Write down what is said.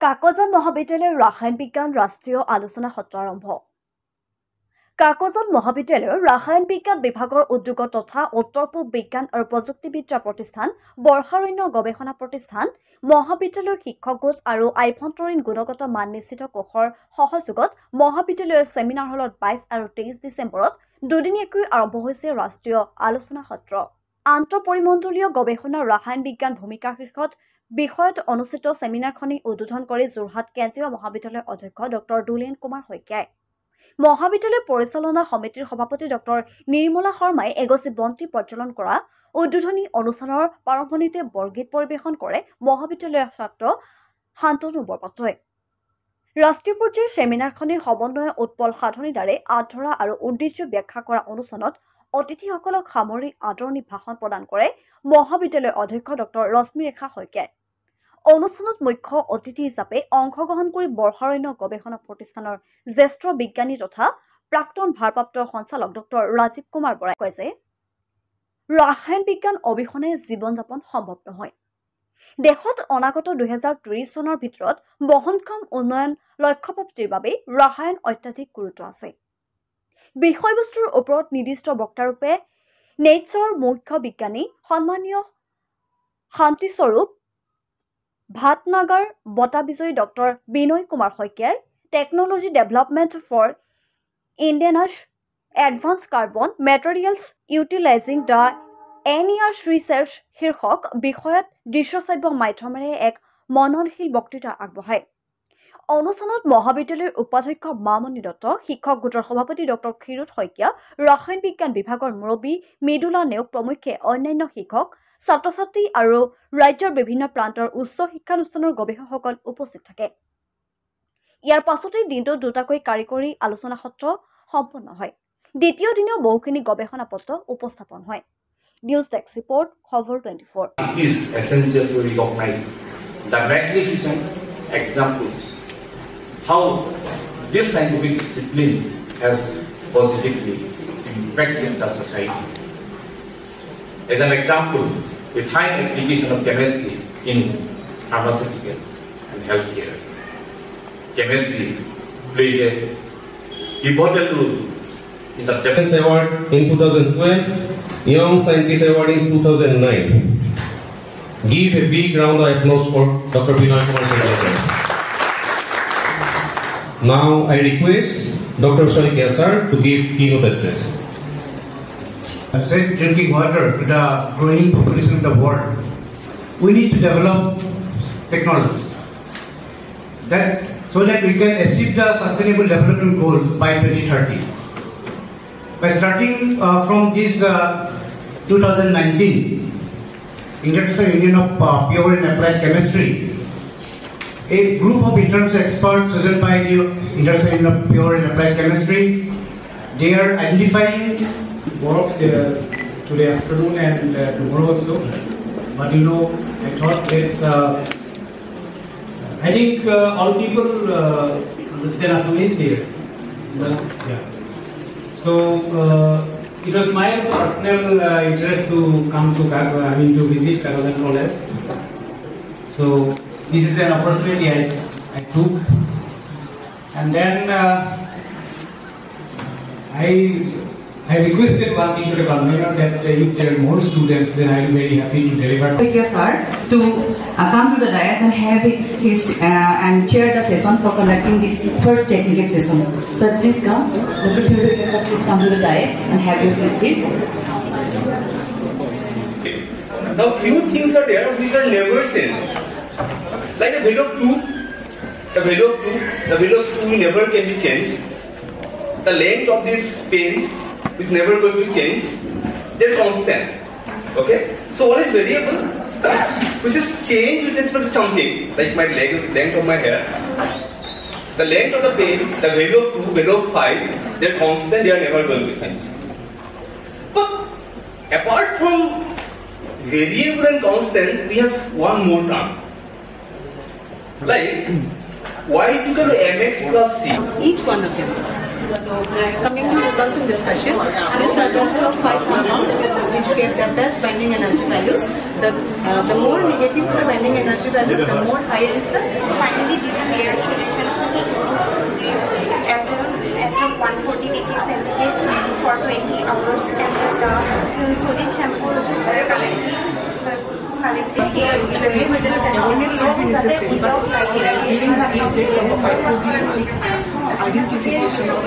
কাকজান মহাবিদ্যালয়ৰ ৰাসায়ন বিজ্ঞান ৰাষ্ট্ৰীয় আলোচনা সত্ৰ আৰম্ভ। কাকজান মহাবিদ্যালয়ৰ ৰাসায়ন বিজ্ঞান বিভাগৰ উদ্যোগ তথা উত্তৰ পূব বিজ্ঞান আৰু প্ৰযুক্তিবিদ্যা প্ৰতিষ্ঠান, বৰ্ষাৰণ্য গৱেষণা প্ৰতিষ্ঠান, মহাবিদ্যালয়ৰ শিক্ষক গোট আৰু আভ্যন্তৰীণ গুণগত মান নিশ্চিত কোষৰ সহযোগত মহাবিদ্যালয়ৰ ছেমিনাৰ হলত 22 আৰু 23 ডিচেম্বৰত দুদিনীয়াকৈ আৰম্ভ হৈছে ৰাষ্ট্ৰীয় আলোচনা সত্ৰ। আন্তঃপৰিমণ্ডলীয় গৱেষণা ৰাসায়ন বিজ্ঞান ভূমিকা শীৰ্ষত বিষয়ত অনুষ্ঠিত ছেমিনাৰখনি উদ্বোধন কৰি যোৰহাট কেন্দ্ৰীয় মহাবিদ্যালয়ৰ অধ্যক্ষ ডক্টৰ দুলেন কুমাৰ শইকীয়াই মহাবিদ্যালয় পৰিচালনা সমিতিৰ সভাপতি ডক্টৰ নিৰ্মলা শৰ্মাই এগছি বন্তি প্ৰজ্বলন কৰা উদ্বোধনী অনুষ্ঠানৰ প্ৰাৰম্ভণিতে বৰগীত পৰিৱেশন কৰে মহাবিদ্যালয়ৰ ছাত্ৰ শান্তনু বৰপাত্ৰই। ৰাষ্ট্ৰীয় পৰ্যায়ৰ ছেমিনাৰখনিৰ সমন্বয় উৎপল সাধনীৰ দ্বাৰা আধৰা আৰু উদ্দেশ্য ব্যাখ্যা কৰা অনুষ্ঠানত অতিথিসকলক সামৰি আদৰণি ভাষণ প্ৰদান কৰে মহাবিদ্যালয়ৰ অধ্যক্ষ ডক্টৰ ৰশ্মিৰেখা শইকীয়াই। অনুষ্ঠানত মুখ্য অতিথি হিচাপে অংশগ্ৰহণ কৰি বৰ্ষাৰণ্য গৱেষণা প্ৰতিষ্ঠানৰ জ্যেষ্ঠ বিজ্ঞানী তথা প্ৰাক্তন ভাৰপ্ৰাপ্ত সঞ্চালক ডক্টৰ ৰাজীৱ কুমাৰ বৰাই কয় যে ৰাসায়ন বিজ্ঞান অবিহনে জীৱন যাপন সম্ভৱ নহয়। দেশত অনাগত 2030 চনৰ ভিতৰত বহনক্ষম উন্নয়ন লক্ষ্যপ্ৰাপ্তিৰ বাবে ৰাসায়ন অত্যাধিক গুৰুত্ব আছে। বিষয়বস্তুৰ ওপৰত নিৰ্দিষ্ট বক্তাৰূপে নেটছৰ মুখ্য বিজ্ঞানী সন্মানীয় শান্তিস্বৰূপ ভাটনাগাৰ বঁটা বিজয়ী ডক্টৰ বিনয় কুমাৰ শইকীয়াই টেকনলজি ডেভেলপমেণ্ট ফৰ ইণ্ডিয়ানাছ advanced carbon materials utilising the NERs research শীৰ্ষক বিষয়ত দৃশ্যশ্ৰাব্য মাধ্যমেৰে এক মননশীল বক্তৃতা আগবঢ়ায়। অনুষ্ঠানত মহাবিদ্যালয়ৰ উপাধ্যক্ষ মামণি দত্ত, শিক্ষক গোটৰ সভাপতি ডক্টৰ ক্ষীৰোদ শইকীয়া, ৰাসায়ন বিজ্ঞান বিভাগৰ মুৰব্বী মৃদুলা নেওগ প্ৰমুখ্যে অন্যান্য শিক্ষক, ছাত্ৰ-ছাত্ৰী আৰু ৰাজ্যৰ বিভিন্ন প্ৰান্তৰ উচ্চ শিক্ষানুষ্ঠানৰ গৱেষকসকল উপস্থিত থাকে। ইয়াৰ পাছতেই দিনটোত দুটাকৈ কাৰিকৰী আলোচনা সত্ৰ সম্পন্ন হয়। দ্বিতীয় দিনেও বহুখিনি গৱেষণা পত্ৰ উপস্থাপন হয়। নিউজ ডেস্ক ৰিপৰ্ট, খবৰ 24। It is essential to recognize the magnificent examples how this scientific discipline has positively impacted the society. As an example, we find application of chemistry in pharmaceuticals and healthcare. Chemistry plays a pivotal role in the Defense Award in 2012, Young Scientist Award in 2009. Give a big round of applause for Dr. Binoy Kumar Singh. Now I request Dr. Soikia sir to give keynote address. Safe drinking water to the growing population of the world, we need to develop technologies so that we can achieve the sustainable development goals by 2030. By starting from this 2019 International Union of Pure and Applied Chemistry, a group of international experts chosen by the International Union of Pure and Applied Chemistry, they are identifying works today afternoon and tomorrow also. But I thought I think all people understand Assamese here. Yeah. So it was my personal interest to come to to visit Kagazan College. So this is an opportunity I took, and then I requested one thing to the convener that if there are more students, then I will be very happy to deliver. Sir, to come to the dais and have his and chair the session for conducting this first technical session. Sir, please come. Dr. Sir, please come to the dais and have your seat, please. Now, few things are there which are never changed. Like the value of tube, the value of tube never can be changed. The length of this pen is never going to change. They're constant. Okay? So one is variable, which is change with respect to something, like my length of my hair. The length of the pen, the value of 2, value of 5, they're constant, they are never going to change. But apart from variable and constant, we have one more term. Like y is equal to mx plus c. Each one of them. So coming to resulting discussion, this are total of 5 compounds which gave their best binding energy values. The more negatives the binding energy value, the more higher is the. Finally, these for 20 hours and the solid shampoo identification of